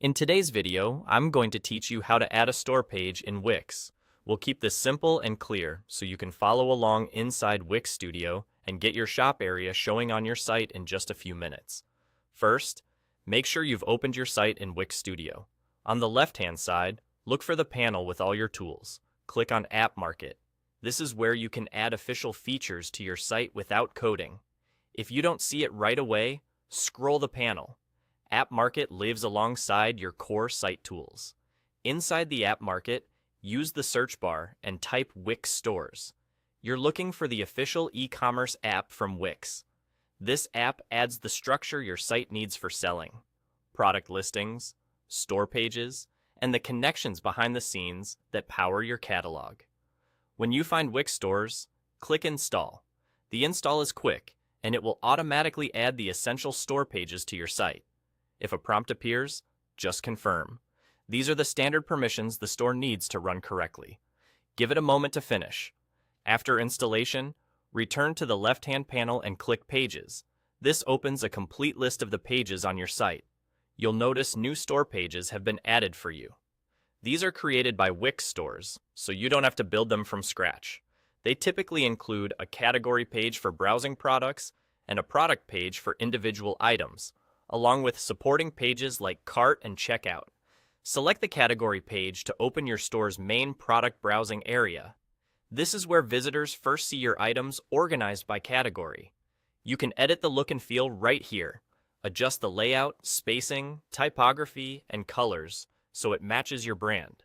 In today's video, I'm going to teach you how to add a store page in Wix. We'll keep this simple and clear so you can follow along inside Wix Studio and get your shop area showing on your site in just a few minutes. First, make sure you've opened your site in Wix Studio. On the left-hand side, look for the panel with all your tools. Click on App Market. This is where you can add official features to your site without coding. If you don't see it right away, scroll the panel. App Market lives alongside your core site tools. Inside the App Market, use the search bar and type Wix Stores. You're looking for the official e-commerce app from Wix. This app adds the structure your site needs for selling: product listings, store pages, and the connections behind the scenes that power your catalog. When you find Wix Stores, click Install. The install is quick, and it will automatically add the essential store pages to your site. If a prompt appears, just confirm. These are the standard permissions the store needs to run correctly. Give it a moment to finish. After installation, return to the left-hand panel and click Pages. This opens a complete list of the pages on your site. You'll notice new store pages have been added for you. These are created by Wix stores, so you don't have to build them from scratch. They typically include a category page for browsing products and a product page for individual items, along with supporting pages like cart and checkout. Select the category page to open your store's main product browsing area. This is where visitors first see your items organized by category. You can edit the look and feel right here. Adjust the layout, spacing, typography, and colors so it matches your brand.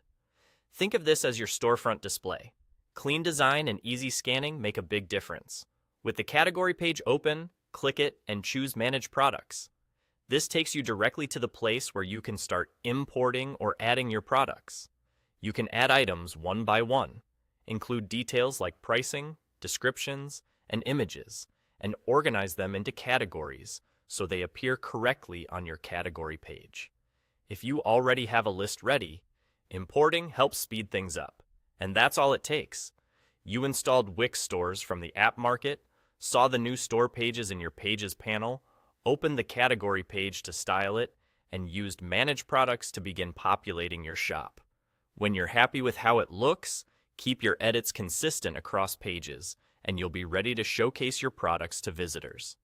Think of this as your storefront display. Clean design and easy scanning make a big difference. With the category page open, click it and choose Manage Products. This takes you directly to the place where you can start importing or adding your products. You can add items one by one, include details like pricing, descriptions, and images, and organize them into categories so they appear correctly on your category page. If you already have a list ready, importing helps speed things up, and that's all it takes. You installed Wix stores from the App Market, saw the new store pages in your Pages panel, opened the category page to style it, and used Manage Products to begin populating your shop. When you're happy with how it looks, keep your edits consistent across pages, and you'll be ready to showcase your products to visitors.